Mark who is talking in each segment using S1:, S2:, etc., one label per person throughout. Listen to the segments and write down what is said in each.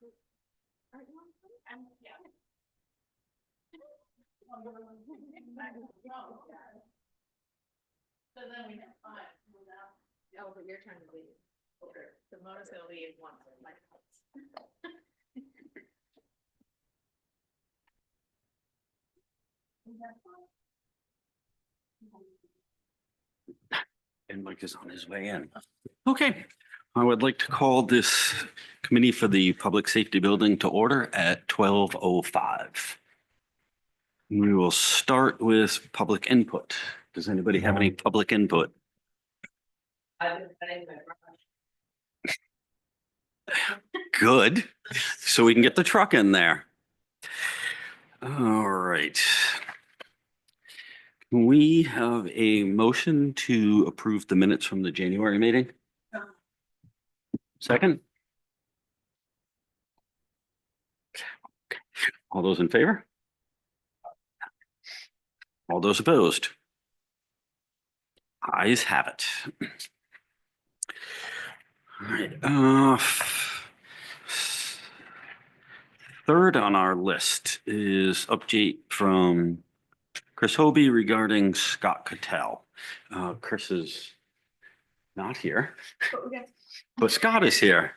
S1: So then we have five. Oh, but you're trying to leave. The motor's gonna leave once.
S2: And Mike is on his way in. Okay, I would like to call this committee for the Public Safety Building to order at 12:05. We will start with public input. Does anybody have any public input? Good, so we can get the truck in there. All right. Can we have a motion to approve the minutes from the January meeting? Second? All those in favor? All those opposed? Ayes have it. All right, third on our list is update from Chris Hobie regarding Scott Cattell. Chris is not here, but Scott is here.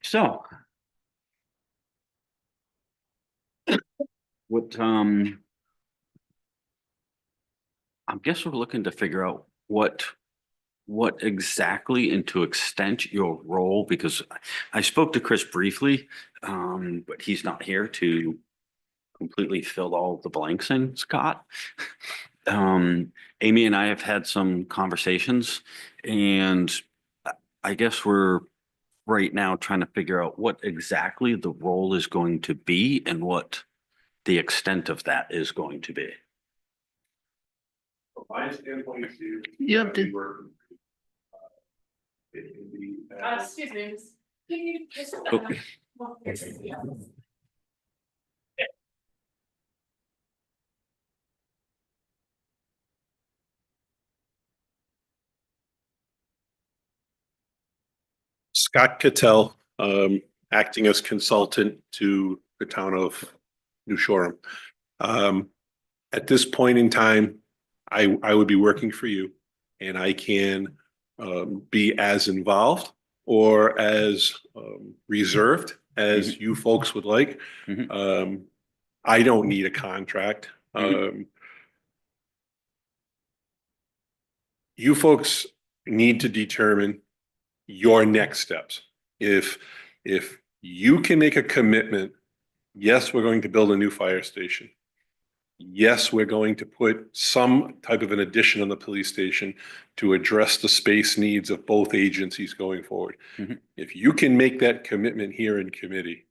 S2: So. What, I guess we're looking to figure out what exactly and to extent your role, because I spoke to Chris briefly, but he's not here to completely fill all the blanks in, Scott. Amy and I have had some conversations, and I guess we're right now trying to figure out what exactly the role is going to be and what the extent of that is going to be.
S3: From my standpoint, Steve,
S1: You have to-
S3: we work, it can be,
S1: Excuse me. Can you just?
S3: Scott Cattell, acting as consultant to the town of New Shoreham. At this point in time, I would be working for you, and I can be as involved or as reserved as you folks would like.
S2: Mhm.
S3: I don't need a contract. You folks need to determine your next steps. If you can make a commitment, yes, we're going to build a new fire station. Yes, we're going to put some type of an addition on the police station to address the space needs of both agencies going forward.
S2: Mhm.
S3: If you can make that commitment here in committee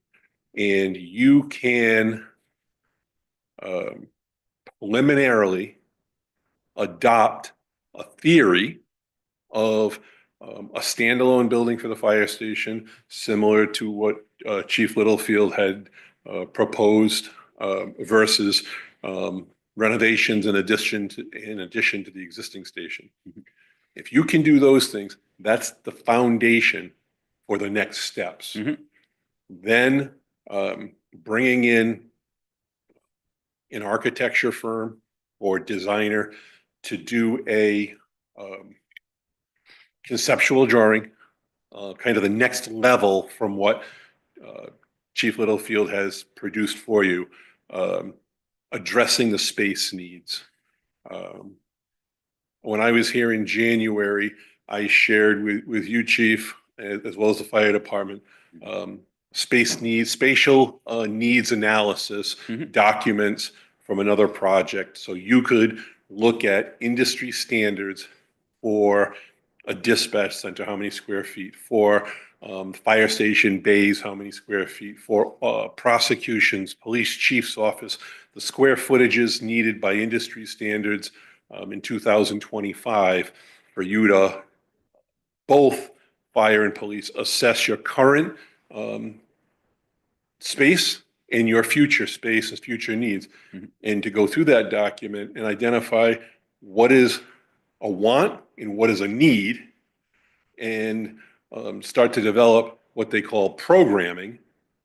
S3: and you can preliminarily adopt a theory of a standalone building for the fire station, similar to what Chief Littlefield had proposed versus renovations in addition to the existing station. If you can do those things, that's the foundation for the next steps.
S2: Mhm.
S3: Then bringing in an architecture firm or designer to do a conceptual drawing, kind of the next level from what Chief Littlefield has produced for you, addressing the space needs. When I was here in January, I shared with you, Chief, as well as the fire department, spatial needs analysis
S2: Mhm.
S3: documents from another project. So you could look at industry standards for a dispatch center, how many square feet, for fire station bays, how many square feet, for prosecutions, police chief's office, the square footages needed by industry standards in 2025 for you to both fire and police assess your current space and your future space and future needs,
S2: Mhm.
S3: and to go through that document and identify what is a want and what is a need, and start to develop what they call programming,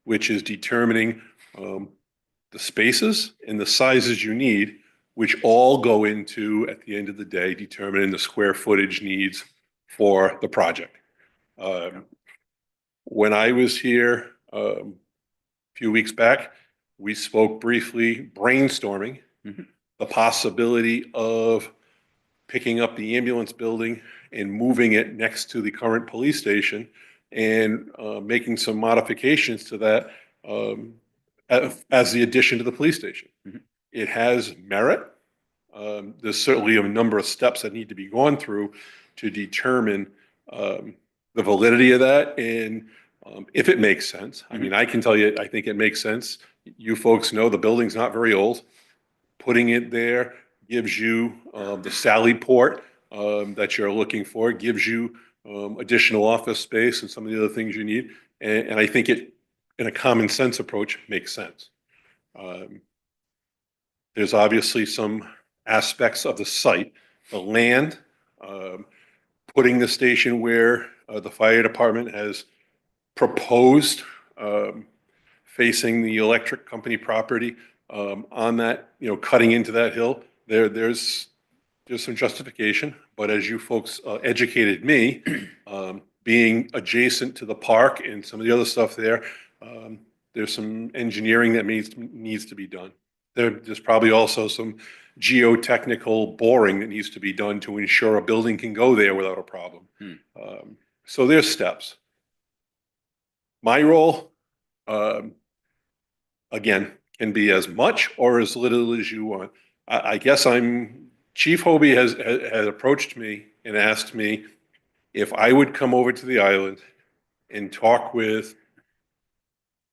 S3: which is determining the spaces and the sizes you need, which all go into, at the end of the day, determining the square footage needs for the project. When I was here a few weeks back, we spoke briefly brainstorming the possibility of picking up the ambulance building and moving it next to the current police station and making some modifications to that as the addition to the police station. It has merit. There's certainly a number of steps that need to be gone through to determine the validity of that and if it makes sense. I mean, I can tell you, I think it makes sense. You folks know the building's not very old. Putting it there gives you the Sally port that you're looking for, gives you additional office space and some of the other things you need. And I think it, in a common sense approach, makes sense. There's obviously some aspects of the site, the land, putting the station where the fire department has proposed, facing the electric company property on that, cutting into that hill. There's some justification, but as you folks educated me, being adjacent to the park and some of the other stuff there, there's some engineering that needs to be done. There's probably also some geotechnical boring that needs to be done to ensure a building can go there without a problem. So there's steps. My role, again, can be as much or as little as you want. I guess Chief Hobie has approached me and asked me if I would come over to the island and talk with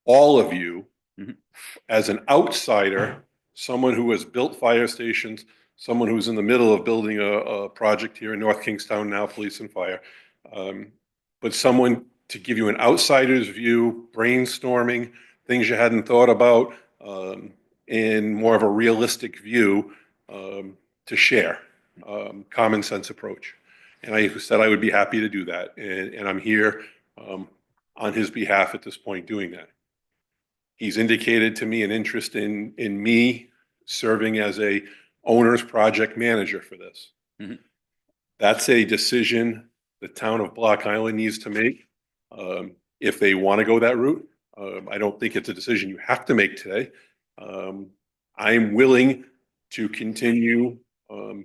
S3: all of you as an outsider, someone who has built fire stations, someone who's in the middle of building a project here in North Kingstown now, police and fire, but someone to give you an outsider's view, brainstorming, things you hadn't thought about, and more of a realistic view to share, common sense approach. And I said I would be happy to do that. And I'm here on his behalf at this point doing that. He's indicated to me an interest in me serving as a owner's project manager for this. That's a decision the town of Block Island needs to make if they want to go that route. I don't think it's a decision you have to make today. I'm willing to continue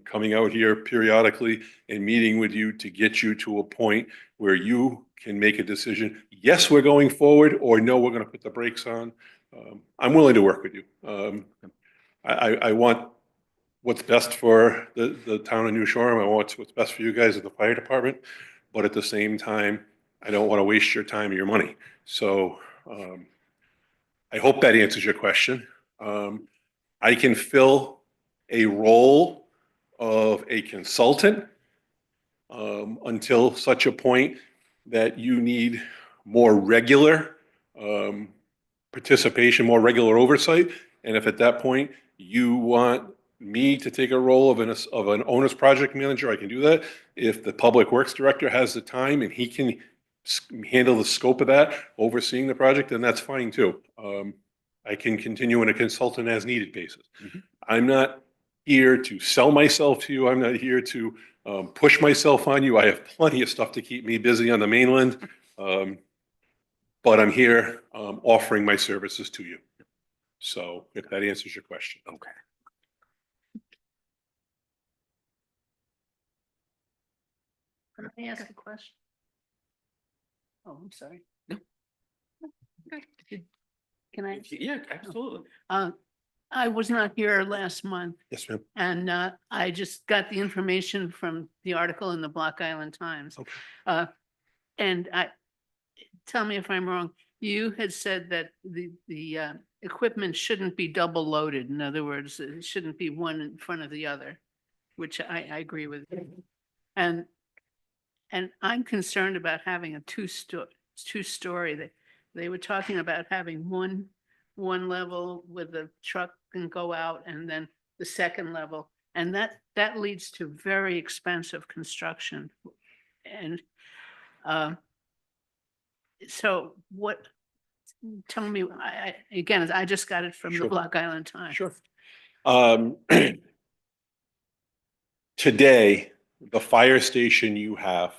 S3: coming out here periodically and meeting with you to get you to a point where you can make a decision. Yes, we're going forward, or no, we're going to put the brakes on. I'm willing to work with you. I want what's best for the town of New Shoreham. I want what's best for you guys at the fire department, but at the same time, I don't want to waste your time or your money. So I hope that answers your question. I can fill a role of a consultant until such a point that you need more regular participation, more regular oversight. And if at that point you want me to take a role of an owner's project manager, I can do that. If the public works director has the time and he can handle the scope of that, overseeing the project, then that's fine too. I can continue in a consultant as needed basis. I'm not here to sell myself to you. I'm not here to push myself on you. I have plenty of stuff to keep me busy on the mainland. But I'm here offering my services to you. So if that answers your question.
S2: Okay.
S4: Can I ask a question? Oh, I'm sorry.
S2: No.
S4: Can I?
S2: Yeah, absolutely.
S4: I was not here last month
S3: Yes, ma'am.
S4: and I just got the information from the article in the Block Island Times.
S3: Okay.
S4: And tell me if I'm wrong, you had said that the equipment shouldn't be double loaded. In other words, it shouldn't be one in front of the other, which I agree with. And I'm concerned about having a two-story. They were talking about having one level with the truck can go out and then the second level. And that leads to very expensive construction. And So what, tell me, again, I just got it from the
S3: Sure.
S4: Block Island Times.
S3: Sure. Today, the fire station you have,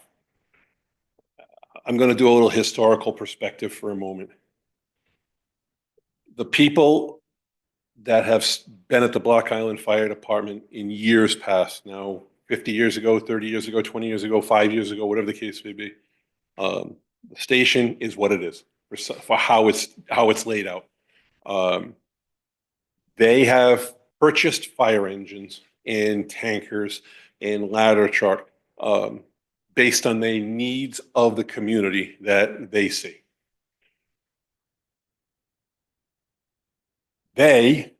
S3: I'm going to do a little historical perspective for a moment. The people that have been at the Block Island Fire Department in years past, now 50 years ago, 30 years ago, 20 years ago, 5 years ago, whatever the case may be, the station is what it is for how it's laid out. They have purchased fire engines and tankers and ladder truck based on the needs of the community that they see. And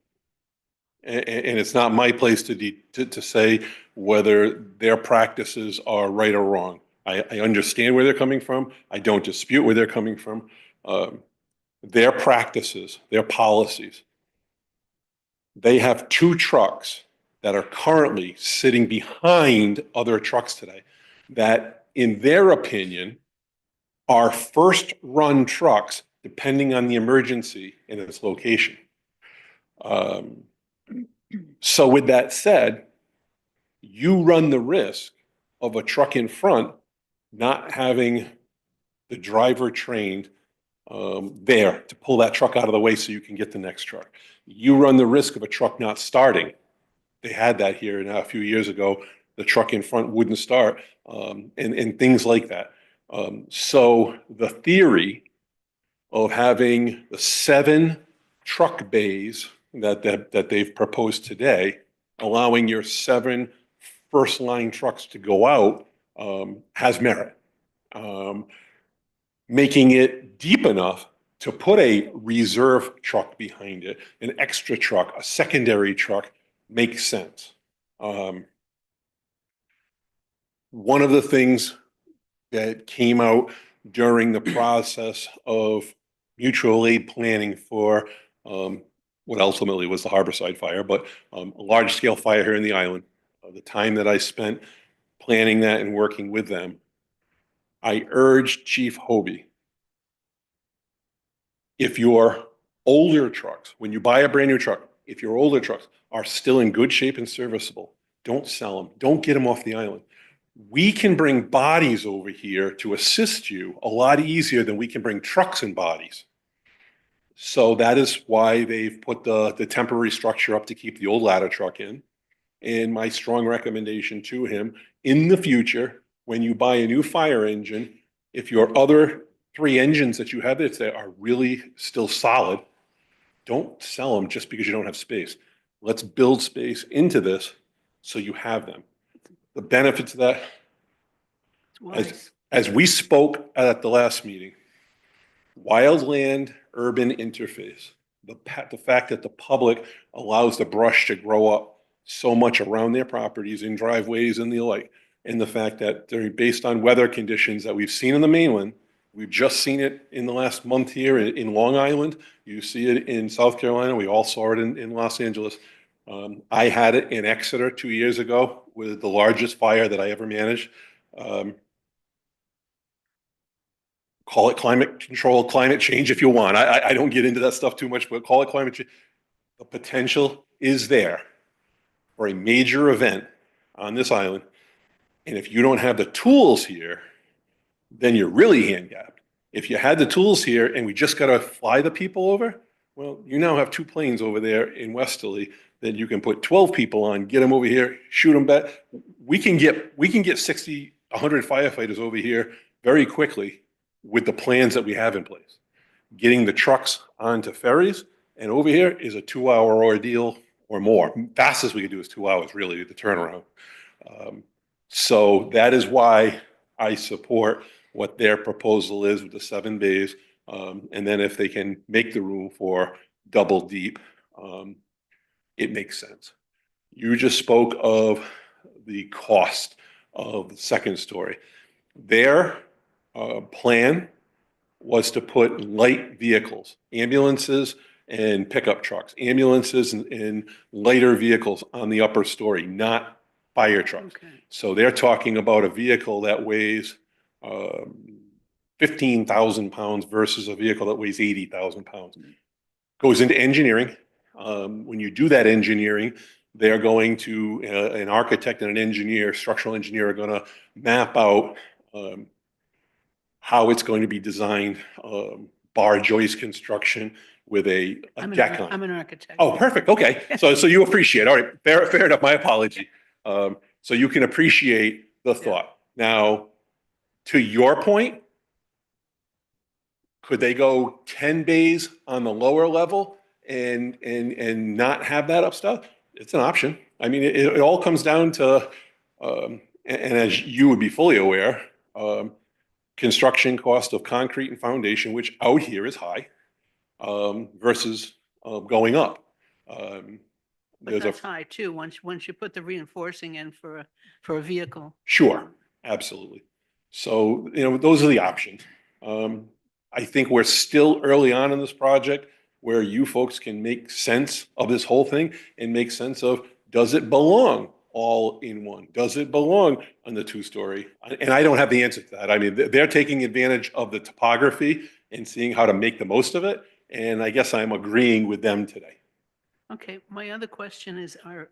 S3: it's not my place to say whether their practices are right or wrong. I understand where they're coming from. I don't dispute where they're coming from. Their practices, their policies. They have 2 trucks that are currently sitting behind other trucks today that, in their opinion, are first run trucks depending on the emergency and its location. So with that said, you run the risk of a truck in front not having the driver trained there to pull that truck out of the way so you can get the next truck. You run the risk of a truck not starting. They had that here a few years ago. The truck in front wouldn't start, and things like that. So the theory of having the 7 truck bays that they've proposed today, allowing your 7 first line trucks to go out, has merit. Making it deep enough to put a reserve truck behind it, an extra truck, a secondary truck, makes sense. One of the things that came out during the process of mutual aid planning for what ultimately was the Harborside fire, but a large scale fire here in the island, the time that I spent planning that and working with them, I urged Chief Hobie, if your older trucks, when you buy a brand new truck, if your older trucks are still in good shape and serviceable, don't sell them. Don't get them off the island. We can bring bodies over here to assist you a lot easier than we can bring trucks and bodies. So that is why they've put the temporary structure up to keep the old ladder truck in. And my strong recommendation to him, in the future, when you buy a new fire engine, if your other 3 engines that you have there are really still solid, don't sell them just because you don't have space. Let's build space into this so you have them. The benefits of that, as we spoke at the last meeting, wildland urban interface, the fact that the public allows the brush to grow up so much around their properties in driveways and the like, and the fact that they're based on weather conditions that we've seen in the mainland. We've just seen it in the last month here in Long Island. You see it in South Carolina. We all saw it in Los Angeles. I had it in Exeter 2 years ago with the largest fire that I ever managed. Call it climate control, climate change if you want. I don't get into that stuff too much, but call it climate change. The potential is there for a major event on this island. And if you don't have the tools here, then you're really handicapped. If you had the tools here and we just got to fly the people over, well, you now have 2 planes over there in Westerly that you can put 12 people on, get them over here, shoot them back. We can get 60, 100 firefighters over here very quickly with the plans that we have in place. Getting the trucks onto ferries and over here is a 2-hour ordeal or more. Fastest we could do is 2 hours, really, the turnaround. So that is why I support what their proposal is with the 7 bays. And then if they can make the room for double deep, it makes sense. You just spoke of the cost of the second story. Their plan was to put light vehicles, ambulances and pickup trucks, ambulances and lighter vehicles on the upper story, not fire trucks.
S4: Okay.
S3: So they're talking about a vehicle that weighs 15,000 pounds versus a vehicle that weighs 80,000 pounds. Goes into engineering. When you do that engineering, they're going to, an architect and an engineer, structural engineer, are going to map out how it's going to be designed, bar joist construction with a deck on it.
S4: I'm an architect.
S3: Oh, perfect. Okay. So you appreciate, all right, fair enough. My apology. So you can appreciate the thought. Now, to your point, could they go 10 bays on the lower level and not have that up stuff? It's an option. I mean, it all comes down to, and as you would be fully aware, construction cost of concrete and foundation, which out here is high, versus going up.
S4: But
S3: There's a
S4: that's high too, once you put the reinforcing in for a vehicle.
S3: Sure, absolutely. So, those are the options. I think we're still early on in this project where you folks can make sense of this whole thing and make sense of, does it belong all in one? Does it belong on the two-story? And I don't have the answer to that. I mean, they're taking advantage of the topography and seeing how to make the most of it. And I guess I'm agreeing with them today.
S4: Okay, my other question is our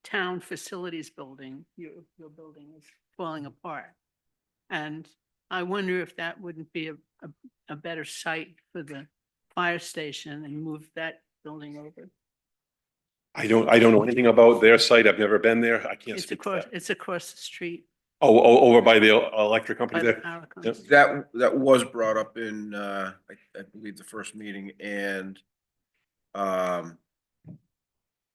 S4: town facilities building, your building is falling apart. And I wonder if that wouldn't be a better site for the fire station and move that building over.
S3: I don't know anything about their site. I've never been there. I can't speak to that.
S4: It's across the street
S3: Oh, over by the electric company
S4: by the
S3: there?
S4: power
S3: Yep.
S4: company.
S5: That was brought up in, I believe, the first meeting, and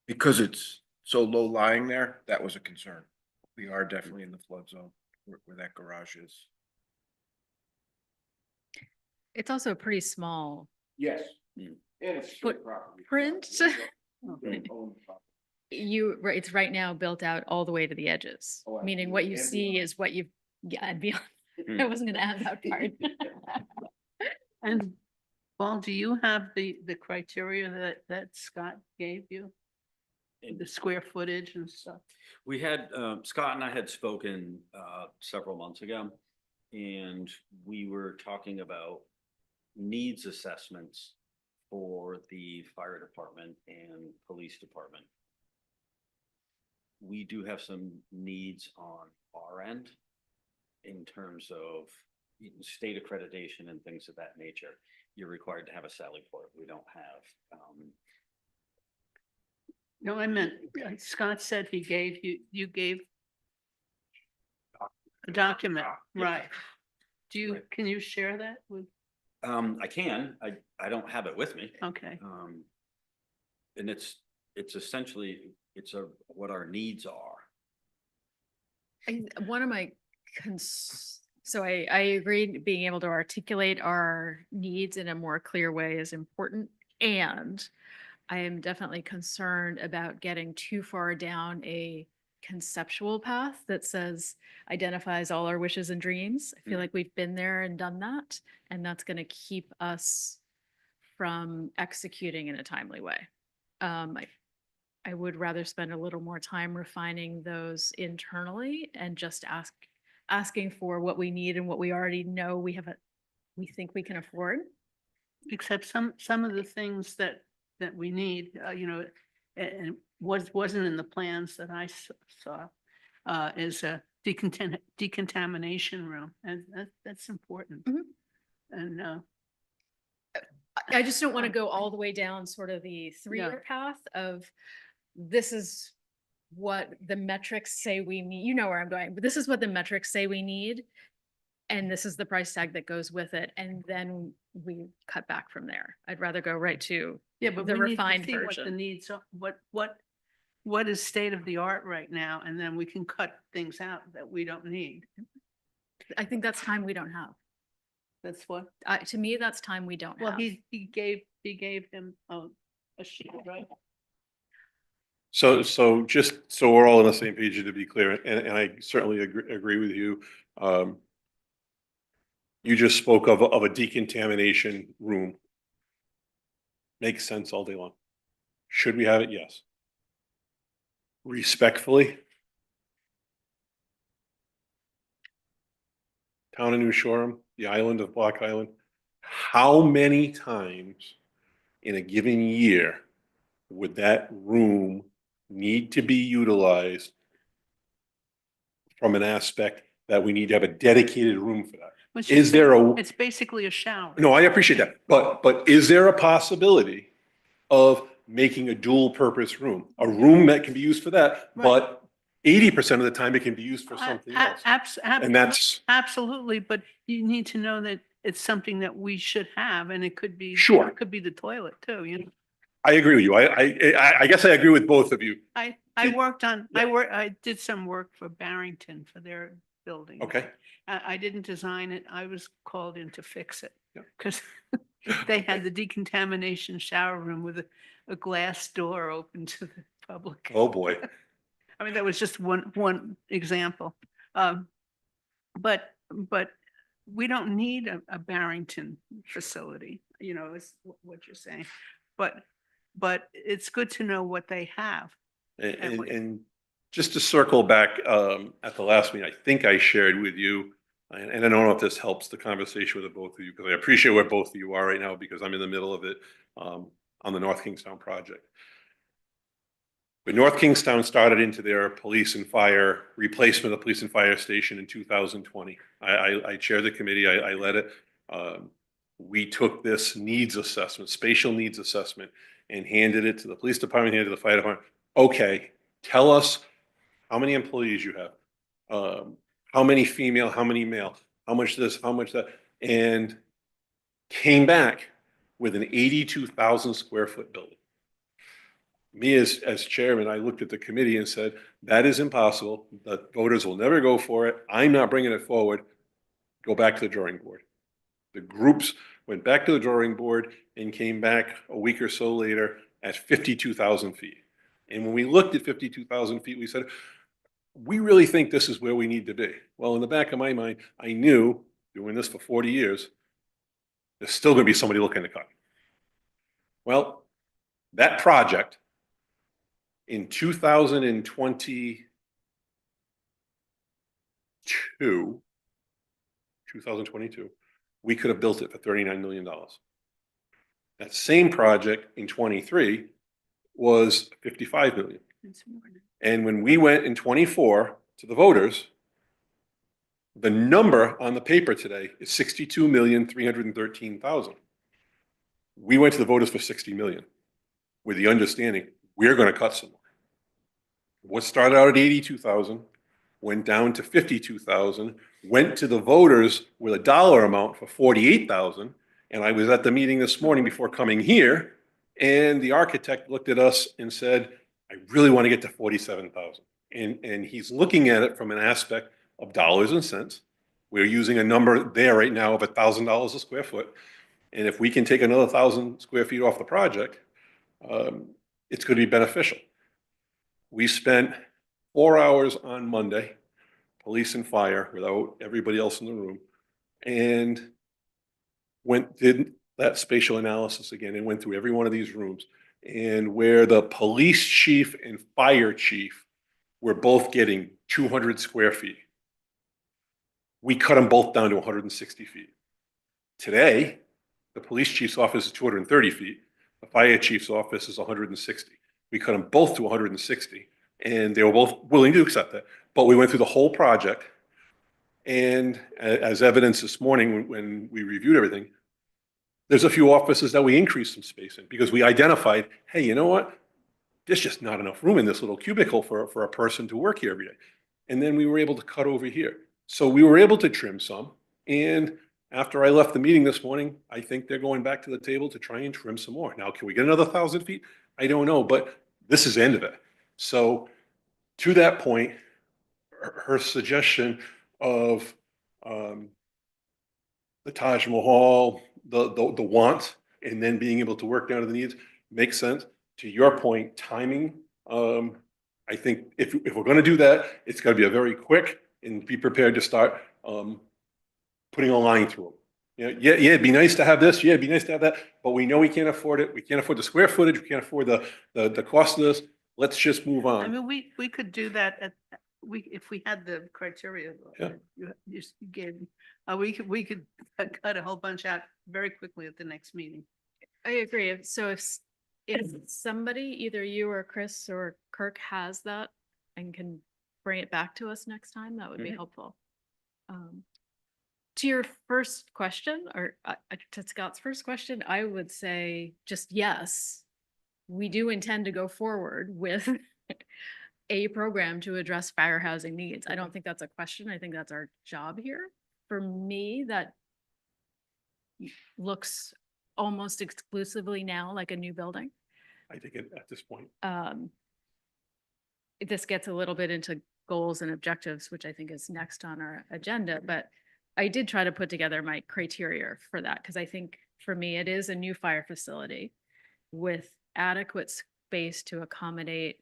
S5: because it's so low lying there, that was a concern. We are definitely in the flood zone where that garage is.
S6: It's also a pretty small
S5: Yes. And it's
S6: footprint. Right, it's right now built out all the way to the edges,
S5: Oh,
S6: meaning what you
S5: absolutely. And
S6: see is what you've, yeah, and beyond.
S2: Hmm.
S6: I wasn't gonna add that part.
S4: And Paul, do you have the criteria that Scott gave you? The square footage and stuff?
S2: We had, Scott and I had spoken several months ago, and we were talking about needs assessments for the fire department and police department. We do have some needs on our end in terms of state accreditation and things of that nature. You're required to have a Sally port. We don't have.
S4: No, I meant, Scott said he gave you gave a document, right? Can you share that with,
S2: I can, I don't have it with me.
S4: okay,
S2: And it's essentially, what our needs are.
S6: One of my so I agree being able to articulate our needs in a more clear way is important. And I am definitely concerned about getting too far down a conceptual path that says, identifies all our wishes and dreams. I feel like we've been there and done that, and that's going to keep us from executing in a timely way. I would rather spend a little more time refining those internally and just asking for what we need and what we already know we think we can afford.
S4: except some of the things that we need, and wasn't in the plans that I saw, is a decontamination room, and that's important.
S6: Mhm.
S4: And
S6: I just don't want to go all the way down sort of the three-year path of this is what the metrics say we need. You know where I'm going, but this is what the metrics say we need. And this is the price tag that goes with it. And then we cut back from there. I'd rather go right to
S4: yeah, but
S6: the
S4: we need to
S6: refined
S4: see what the
S6: version.
S4: needs are, what is state of the art right now, and then we can cut things out that we don't need.
S6: I think that's time we don't have.
S4: That's what,
S6: To me, that's time we don't
S4: well,
S6: have.
S4: he gave him a sheet, right?
S3: So just so we're all on the same page, to be clear, and I certainly agree with you. You just spoke of a decontamination room. Makes sense all day long. Should we have it? Yes. Respectfully, town of New Shoreham, the island of Block Island, how many times in a given year would that room need to be utilized from an aspect that we need to have a dedicated room for that?
S4: Which
S3: Is there a,
S4: It's basically a shower.
S3: no, I appreciate that, but is there a possibility of making a dual purpose room? A room that can be used for that,
S4: Right.
S3: but 80% of the time it can be used for something else. And that's,
S4: Absolutely, but you need to know that it's something that we should have, and it could be.
S3: Sure.
S4: It could be the toilet too, you know.
S3: I agree with you. I guess I agree with both of you.
S4: I
S3: It-
S4: worked on, I did some work for Barrington for their building.
S3: Okay.
S4: I didn't design it. I was called in to fix it.
S3: Yeah.
S4: Because they had the decontamination shower room with a glass door open to the public.
S3: Oh, boy.
S4: I mean, that was just one example. But we don't need a Barrington facility, you know, is what you're saying. But it's good to know what they have.
S3: And just to circle back, at the last meeting, I think I shared with you, and I don't know if this helps the conversation with the both of you, because I appreciate where both of you are right now, because I'm in the middle of it, on the North Kingstown project. When North Kingstown started into their police and fire replacement of the police and fire station in 2020, I chaired the committee, I led it. We took this needs assessment, spatial needs assessment, and handed it to the police department, handed it to the fire department. Okay, tell us how many employees you have, how many female, how many male, how much this, how much that, and came back with an 82,000 square foot building. Me as chairman, I looked at the committee and said, that is impossible. The voters will never go for it. I'm not bringing it forward. Go back to the drawing board. The groups went back to the drawing board and came back a week or so later at 52,000 feet. And when we looked at 52,000 feet, we said, we really think this is where we need to be. Well, in the back of my mind, I knew, doing this for 40 years, there's still going to be somebody looking to cut. Well, that project in 2022, we could have built it for $39 million. That same project in 23 was 55 million. And when we went in 24 to the voters, the number on the paper today is 62,313,000. We went to the voters for 60 million with the understanding we're going to cut some more. What started out at 82,000, went down to 52,000, went to the voters with a dollar amount for 48,000. And I was at the meeting this morning before coming here, and the architect looked at us and said, I really want to get to 47,000. And he's looking at it from an aspect of dollars and cents. We're using a number there right now of $1,000 a square foot. And if we can take another 1,000 square feet off the project, it's going to be beneficial. We spent 4 hours on Monday, police and fire, without everybody else in the room, and did that spatial analysis again and went through every one of these rooms. And where the police chief and fire chief were both getting 200 square feet, we cut them both down to 160 feet. Today, the police chief's office is 230 feet. The fire chief's office is 160. We cut them both to 160, and they were both willing to accept that. But we went through the whole project, and as evidence this morning when we reviewed everything, there's a few offices that we increased some space in because we identified, hey, you know what? There's just not enough room in this little cubicle for a person to work here every day. And then we were able to cut over here. So we were able to trim some. And after I left the meeting this morning, I think they're going back to the table to try and trim some more. Now, can we get another 1,000 feet? I don't know, but this is the end of it. So to that point, her suggestion of the Taj Mahal, the want, and then being able to work down to the needs makes sense. To your point, timing, I think if we're going to do that, it's got to be a very quick and be prepared to start putting a line through them. Yeah, it'd be nice to have this. Yeah, it'd be nice to have that. But we know we can't afford it. We can't afford the square footage. We can't afford the cost of this. Let's just move
S4: I
S3: on.
S4: mean, we could do that if we had the criteria.
S3: Yeah.
S4: You gave, we could cut a whole bunch out very quickly at the next meeting.
S6: I agree. So if somebody, either you or Chris or Kirk has that and can bring it back to us next time, that would be
S2: Mhm.
S6: helpful. To your first question, or to Scott's first question, I would say just yes. We do intend to go forward with a program to address fire housing needs. I don't think that's a question. I think that's our job here. For me, that looks almost exclusively now like a new building.
S3: I think at this point.
S6: This gets a little bit into goals and objectives, which I think is next on our agenda, but I did try to put together my criteria for that, because I think for me, it is a new fire facility with adequate space to accommodate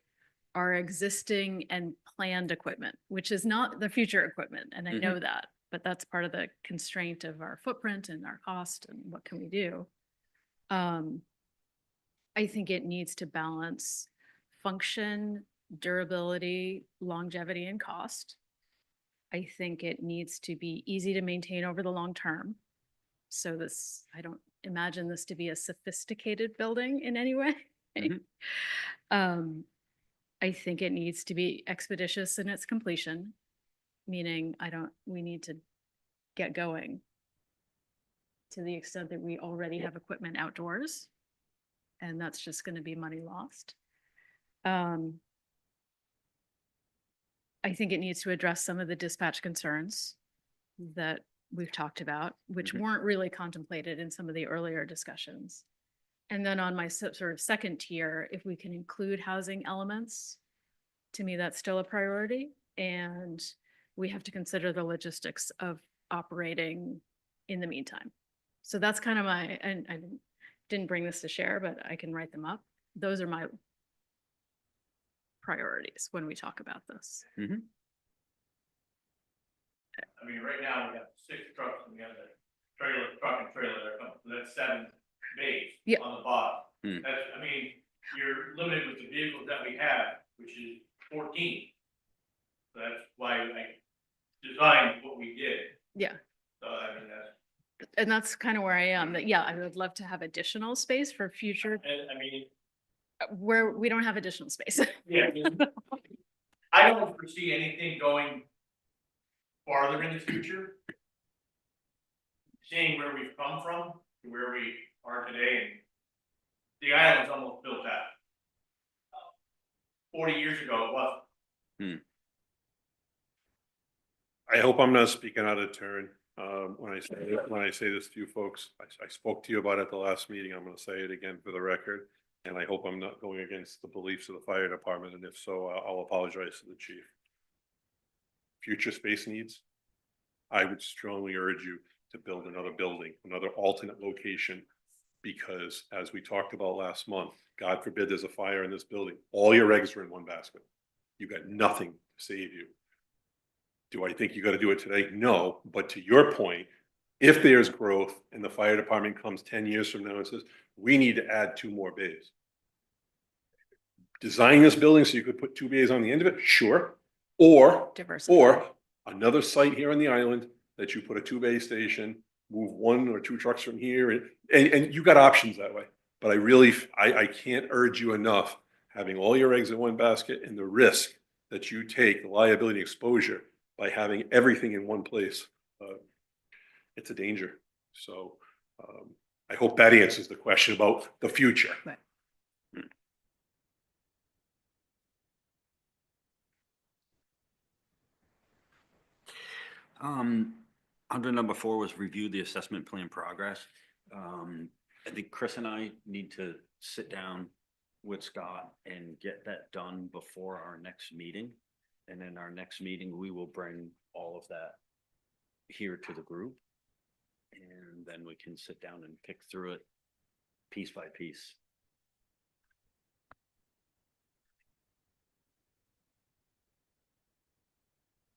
S6: our existing and planned equipment, which is not the future equipment, and I know that, but that's part of the constraint of our footprint and our cost and what can we do. I think it needs to balance function, durability, longevity, and cost. I think it needs to be easy to maintain over the long term. So this, I don't imagine this to be a sophisticated building in any way. I think it needs to be expeditious in its completion, meaning we need to get going to the extent that we already have equipment outdoors. And that's just going to be money lost. I think it needs to address some of the dispatch concerns that we've talked about, which weren't really contemplated in some of the earlier discussions. And then on my sort of second tier, if we can include housing elements, to me, that's still a priority. And we have to consider the logistics of operating in the meantime. So that's kind of and I didn't bring this to share, but I can write them up. Those are my priorities when we talk about this.
S7: I mean, right now we have 6 trucks and we have the truck and trailer that comes, so that's 7 bays
S6: Yeah.
S7: on the bottom.
S2: Hmm.
S7: That's, I mean, you're limited with the vehicles that we have, which is 14. So that's why I designed what we did.
S6: Yeah.
S7: So I mean,
S6: And that's kind of where I am, that, yeah, I would love to have additional space for future,
S7: and I mean,
S6: where we don't have additional space.
S7: yeah, I mean, I don't foresee anything going farther in the future. Seeing where we've come from to where we are today, and the island's almost built out. 40 years ago, it wasn't.
S3: I hope I'm not speaking out of turn when I say this to you folks. I spoke to you about it at the last meeting. I'm going to say it again for the record. And I hope I'm not going against the beliefs of the fire department. And if so, I'll apologize to the chief. Future space needs, I would strongly urge you to build another building, another alternate location. Because as we talked about last month, God forbid there's a fire in this building, all your eggs are in one basket. You got nothing to save you. Do I think you got to do it today? No, but to your point, if there's growth and the fire department comes 10 years from now and says, we need to add 2 more bays. Design this building so you could put 2 bays on the end of it, sure. Or another site here on the island that you put a 2-bay station, move 1 or 2 trucks from here, and you got options that way. But I can't urge you enough, having all your eggs in one basket and the risk that you take, the liability exposure by having everything in one place. It's a danger. So I hope that answers the question about the future.
S6: Right.
S2: Under number 4 was review the assessment plan progress. I think Chris and I need to sit down with Scott and get that done before our next meeting. And in our next meeting, we will bring all of that here to the group. And then we can sit down and pick through it piece by piece.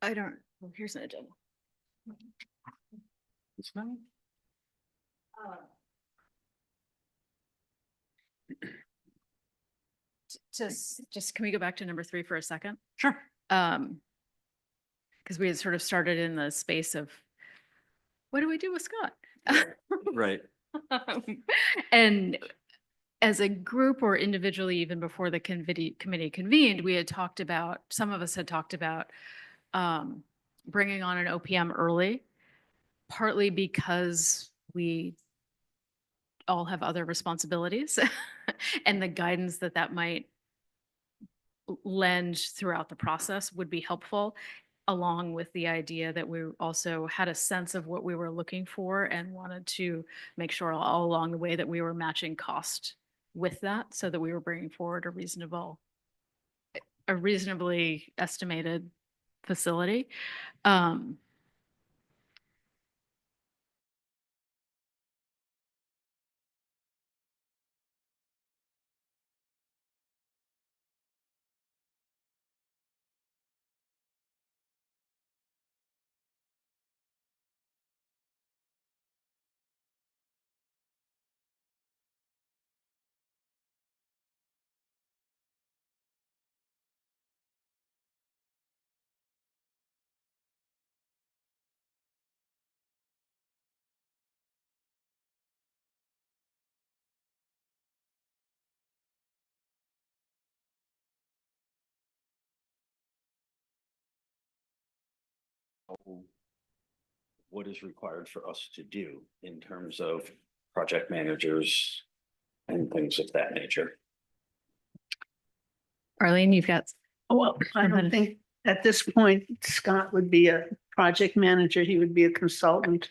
S6: Well, here's an agenda.
S2: It's not.
S6: Just can we go back to number 3 for a second?
S2: Sure.
S6: because we had sort of started in the space of, what do we do with Scott?
S2: Right.
S6: And as a group or individually, even before the committee convened, we had talked about, some of us had talked about bringing on an OPM early, partly because we all have other responsibilities and the guidance that that might lend throughout the process would be helpful, along with the idea that we also had a sense of what we were looking for and wanted to make sure all along the way that we were matching cost with that, so that we were bringing forward a reasonably estimated facility.
S2: What is required for us to do in terms of project managers and things of that nature?
S6: Arlene, you've got,
S4: Well, I don't think at this point Scott would be a project manager. He would be a consultant.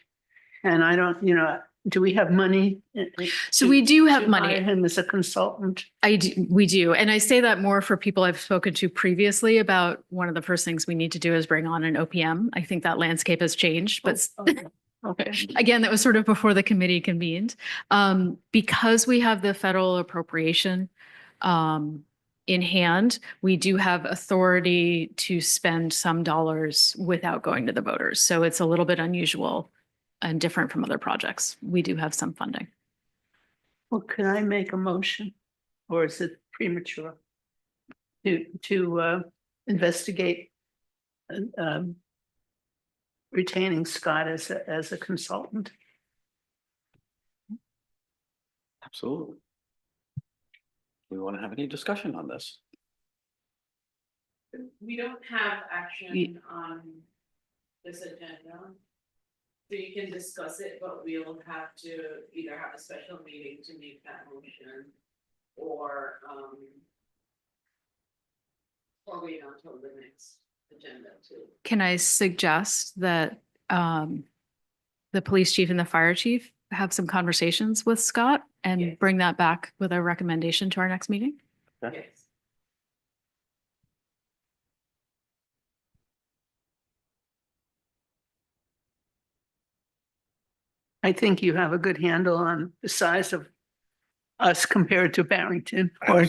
S4: And I don't, do we have money?
S6: So we do have
S4: to
S6: money.
S4: hire him as a consultant.
S6: We do. And I say that more for people I've spoken to previously about one of the first things we need to do is bring on an OPM. I think that landscape has changed, but
S4: Okay.
S6: again, that was sort of before the committee convened. Because we have the federal appropriation in hand, we do have authority to spend some dollars without going to the voters. So it's a little bit unusual and different from other projects. We do have some funding.
S4: Well, can I make a motion, or is it premature to investigate retaining Scott as a consultant?
S2: Absolutely. We want to have any discussion on this?
S1: We don't have action on this agenda. So you can discuss it, but we'll have to either have a special meeting to make that motion or wait until the next agenda too.
S6: Can I suggest that the police chief and the fire chief have some conversations with Scott and
S1: Yes.
S6: bring that back with a recommendation to our next meeting?
S2: Okay.
S1: Yes.
S4: I think you have a good handle on the size of us compared to Barrington. Or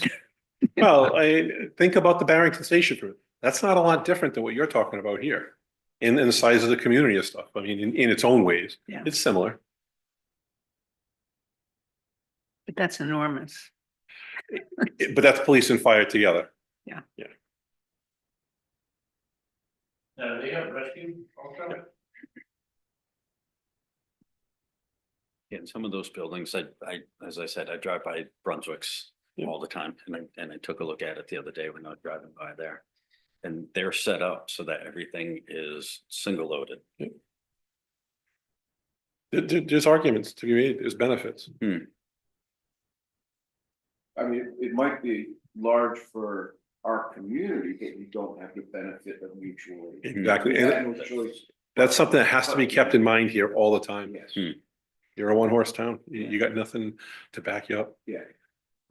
S3: Well, I think about the Barrington Station for, that's not a lot different than what you're talking about here. In the size of the community and stuff. I mean, in its own ways,
S4: Yeah.
S3: it's similar.
S4: But that's enormous.
S3: But that's police and fire together.
S7: They have rescue also?
S2: In some of those buildings, as I said, I drive by Brunswick's
S3: Yeah.
S2: all the time, and I took a look at it the other day when I was driving by there. And they're set up so that everything is single loaded.
S3: There's arguments to be made, there's benefits.
S5: I mean, it might be large for our community, but you don't have the benefit of mutual aid.
S3: Exactly,
S5: You
S3: and
S5: have no choice.
S3: that's something that has to be kept in mind here all the time.
S5: Yes,
S3: You're a one-horse town, you got nothing to back you up.
S5: yeah.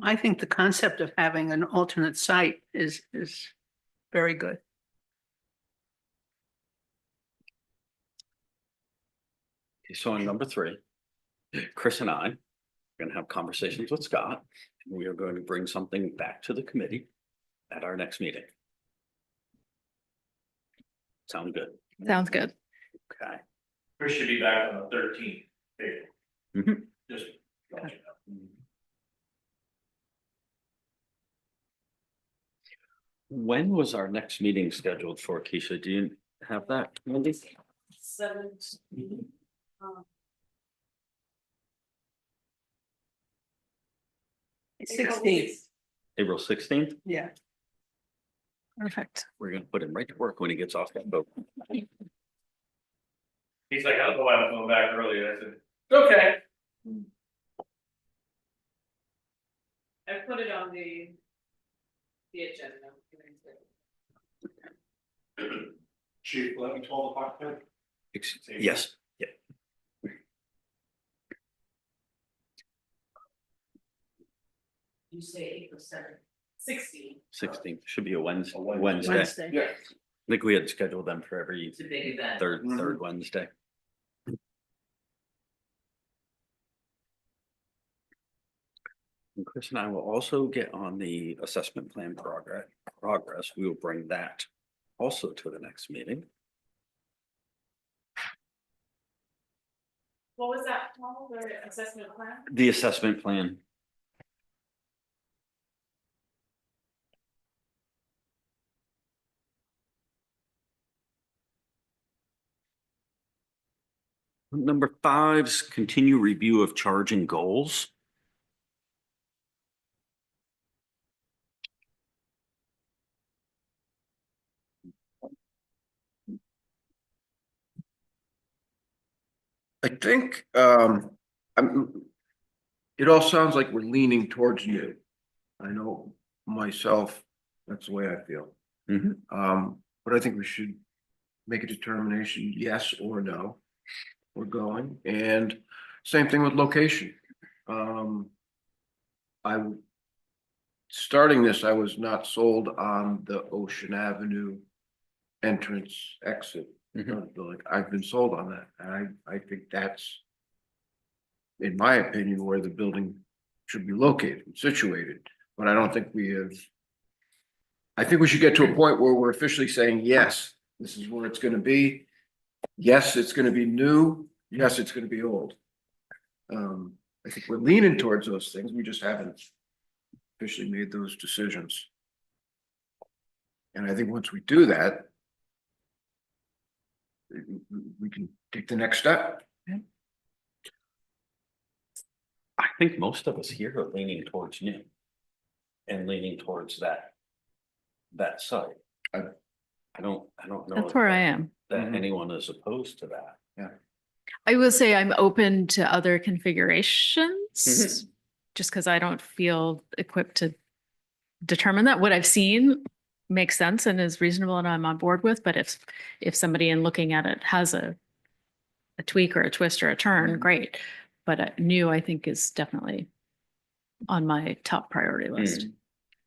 S4: I think the concept of having an alternate site is very good.
S2: Okay, so on number 3, Chris and I are gonna have conversations with Scott, and we are going to bring something back to the committee at our next meeting. Sound good?
S6: Sounds good.
S2: Okay.
S7: Chris should be back on the 13th.
S2: Mhm.
S7: Just. to let you know.
S2: When was our next meeting scheduled for, Keisha? Do you have that, Wendy?
S1: 17.
S2: April 16th?
S4: Yeah.
S6: Perfect.
S2: We're gonna put him right to work when he gets off that boat.
S7: He's like, I don't know why I'm going back earlier. I said, okay.
S1: I put it on the agenda.
S7: Chief, let me 12 o'clock.
S2: Yes, yeah.
S1: You say April 7th. 16.
S2: 16th, should be a Wednesday.
S4: Wednesday.
S5: Yeah.
S2: I think we had scheduled them for every
S1: It's a big event.
S2: third Wednesday. And Chris and I will also get on the assessment plan progress. We will bring that also to the next meeting.
S1: What was that called, the assessment plan?
S2: The assessment plan. Number 5's continue review of charging goals.
S5: I think, it all sounds like we're leaning towards new. I know myself, that's the way I feel.
S2: Mhm.
S5: But I think we should make a determination, yes or no. We're going, and same thing with location. Starting this, I was not sold on the Ocean Avenue entrance exit. of the building. I've been sold on that, and I think that's, in my opinion, where the building should be located, situated, but I don't think we have. I think we should get to a point where we're officially saying, yes, this is where it's gonna be. Yes, it's gonna be new, yes, it's gonna be old. I think we're leaning towards those things, we just haven't officially made those decisions. And I think once we do that, we can take the next step.
S2: I think most of us here are leaning towards new. And leaning towards that site. I don't know.
S6: That's where I am.
S2: That anyone is opposed to that.
S6: I will say I'm open to other configurations,
S2: Mhm.
S6: just because I don't feel equipped to determine that. What I've seen makes sense and is reasonable and I'm on board with, but if somebody in looking at it has a tweak or a twist or a turn, great. But new, I think, is definitely on my top priority list.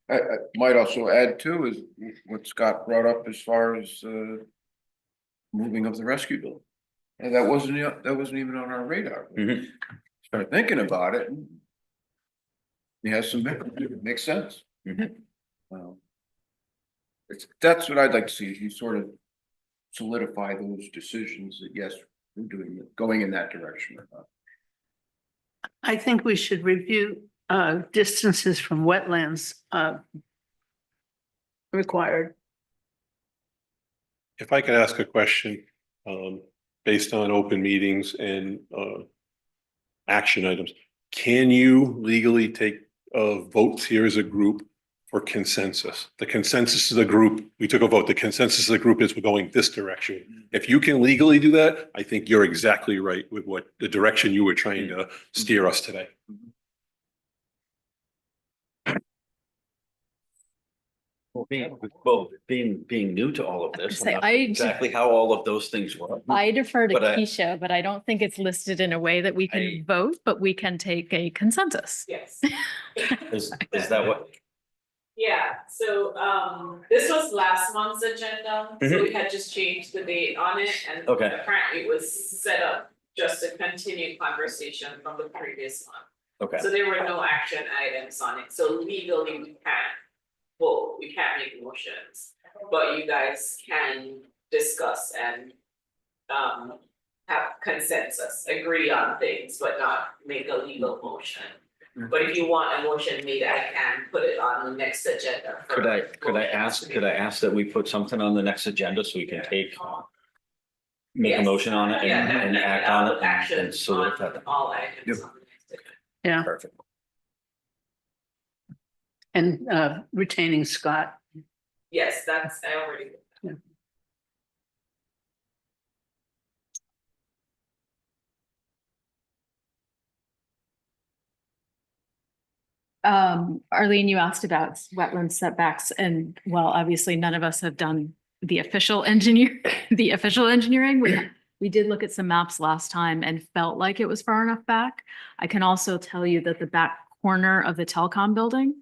S5: I might also add too, is what Scott brought up as far as moving of the rescue building. And that wasn't even on our radar.
S2: Mhm.
S5: Started thinking about it. It has some, it makes sense.
S2: Mhm.
S5: That's what I'd like to see, is you sort of solidify those decisions that yes, we're going in that direction.
S4: I think we should review distances from wetlands required.
S3: If I could ask a question, based on open meetings and, action items, can you legally take, votes here as a group for consensus? The consensus of the group, we took a vote, the consensus of the group is we're going this direction. If you can legally do that, I think you're exactly right with what the direction you were trying to steer us today.
S2: Being new to all of this,
S6: Say,
S2: I'm not
S6: I-
S2: exactly how all of those things work.
S6: I defer to
S2: But
S6: Keisha, but I don't think it's listed in a way that we can vote, but we can take a consensus.
S1: Yes.
S2: Is that what?
S1: Yeah, so this was last month's agenda, so we had just changed the date on it and
S2: Okay.
S1: apparently it was set up just to continue conversation from the previous month.
S2: Okay,
S1: So there were no action items on it, so legally we can't vote, we can't make motions. But you guys can discuss and have consensus, agree on things, but not make a legal motion. But if you want a motion made, I can put it on the next agenda. for
S2: could I
S1: motions to
S2: ask
S1: be
S2: that
S1: made.
S2: we put something on the next agenda so we can take make a
S1: Yes.
S2: motion on it
S1: Yeah,
S2: and
S1: definitely.
S2: act on it
S1: Action
S2: and solidify
S1: on
S2: that.
S1: all items on the next agenda.
S4: Yeah,
S2: Perfect.
S4: and retaining Scott.
S1: Yes, that's, I already.
S6: Arlene, you asked about wetland setbacks and well, obviously none of us have done the official engineering. We did look at some maps last time and felt like it was far enough back. I can also tell you that the back corner of the telecom building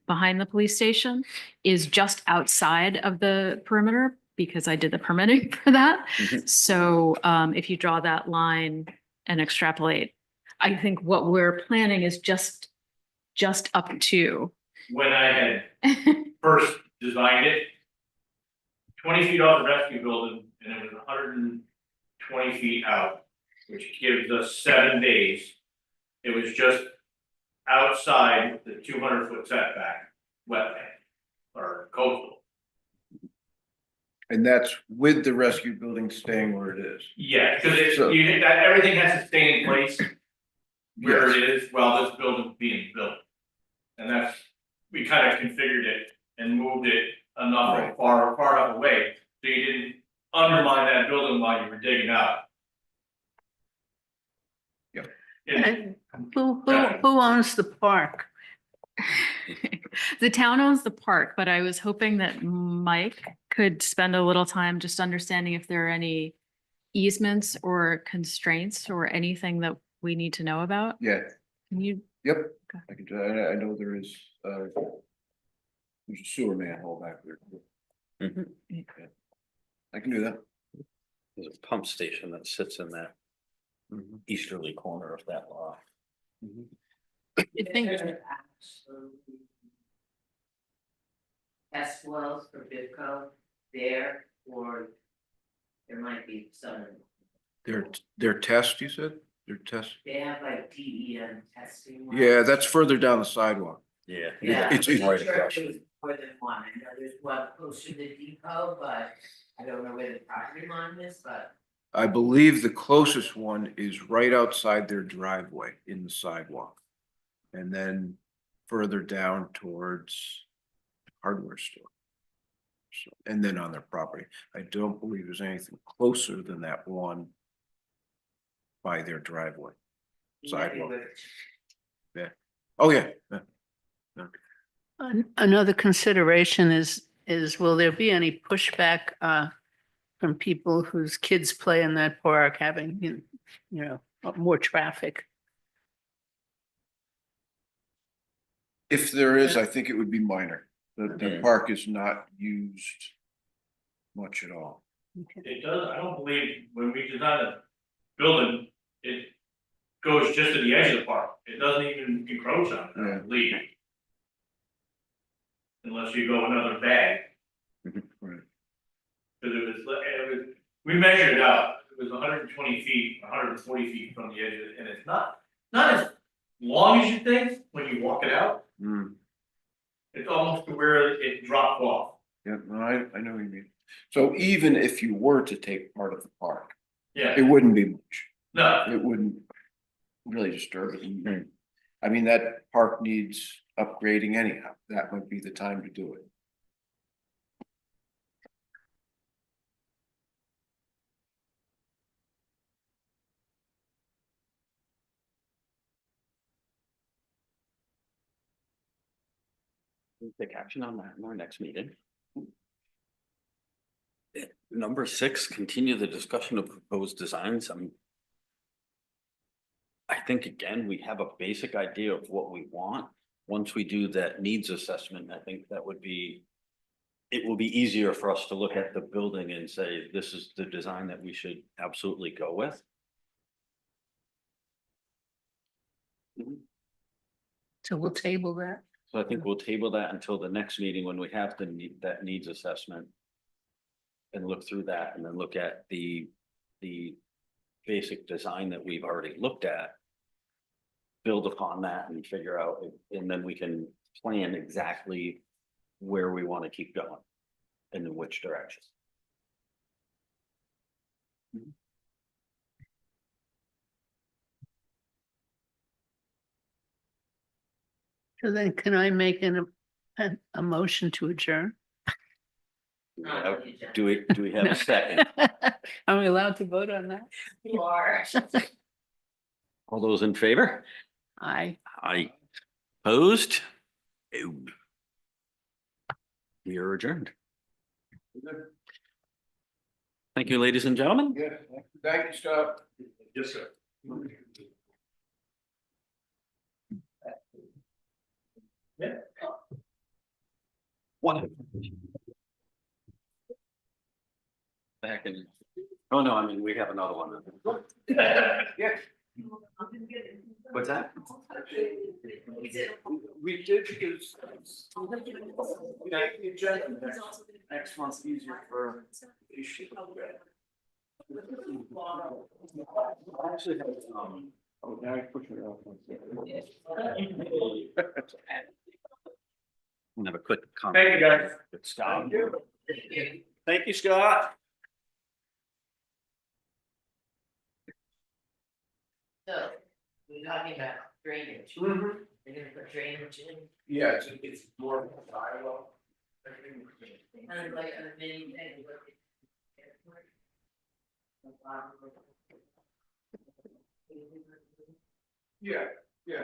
S6: behind the police station is just outside of the perimeter because I did the permitting for that.
S2: Mhm.
S6: So if you draw that line and extrapolate, I think what we're planning is just up to.
S7: When I had first designed it, 20 feet off the rescue building, and it was 120 feet out, which gives us 7 days. It was just outside the 200-foot setback wetland or coastal.
S5: And that's with the rescue building staying where it is.
S7: Yeah, because it's,
S5: So-
S7: everything has to stay in place where
S5: Yes.
S7: it is while this building's being built. And that's, we kind of configured it and moved it enough
S5: Right.
S7: far enough away, so you didn't undermine that building while you were digging out.
S5: Yep.
S7: And
S4: And who owns the park?
S6: The town owns the park, but I was hoping that Mike could spend a little time just understanding if there are any easements or constraints or anything that we need to know about.
S5: Yeah,
S6: Can you,
S5: yep. I can, I know there is, there's a sewer manhole back there.
S2: Mhm.
S5: Yeah. I can do that.
S2: There's a pump station that sits in that easterly corner of that lot.
S4: You think,
S8: Test wells for Bidco there, or there might be some,
S5: Their test, you said? Their test?
S8: they have like DEM testing. wells.
S5: Yeah, that's further down the sidewalk.
S2: Yeah.
S8: Yeah,
S5: it's-
S8: I'm
S2: right
S8: sure
S2: across.
S8: there's more than one, I know there's one close to the depot, but I don't know where the property line is, but.
S5: I believe the closest one is right outside their driveway in the sidewalk. And then further down towards the hardware store. So, and then on their property. I don't believe there's anything closer than that one by their driveway. Sidewalk. Oh, yeah. Yeah.
S4: another consideration is will there be any pushback from people whose kids play in that park having, you know, more traffic?
S5: If there is, I think it would be minor. The
S2: Yeah.
S5: park is not used much at all.
S7: it does, I don't believe, when we design a building, it goes just to the edge of the park, it doesn't even encroach on it, I
S5: Yeah.
S7: don't believe. Unless you go another bag.
S5: Right.
S7: Cause we measured it out, it was 120 feet, 140 feet from the edge of it, and it's not as long as you think when you walk it out.
S5: Mm,
S7: It's almost to where it dropped off.
S5: yeah, no, I know what you mean. So even if you were to take part of the park, it
S7: Yeah,
S5: wouldn't be much.
S7: no,
S5: It wouldn't really disturb it. I mean, that park needs upgrading anyhow. That might be the time to do it.
S2: We'll take action on that in our next meeting. Number 6, continue the discussion of proposed designs. I think again, we have a basic idea of what we want. Once we do that needs assessment, I think that would be, it will be easier for us to look at the building and say, this is the design that we should absolutely go with.
S4: So we'll table that.
S2: So I think we'll table that until the next meeting when we have that needs assessment. And look through that and then look at the basic design that we've already looked at. Build upon that and figure out, and then we can plan exactly where we want to keep going and in which direction.
S4: So then can I make a motion to adjourn?
S2: Do we have a second?
S4: Are we allowed to vote on that?
S8: You are.
S2: All those in favor?
S4: Aye.
S2: Aye. Opposed? No. We are adjourned. Thank you, ladies and gentlemen.
S5: Yeah, thank you, Scott.
S7: Yes, sir.
S2: One. Back in, oh no, I mean, we have another one.
S5: Yeah.
S2: What's that?
S5: We did because. Next month's easier for. Oh, now I push it off.
S2: We'll have a quick comment.
S7: Thank you, guys.
S2: With Scott. Thank you, Scott.
S8: So, we're talking about drainage. They're gonna put drainage in,
S5: Yeah, it's more of a dialogue.
S8: kind of like a mini thing.
S5: Yeah, yeah.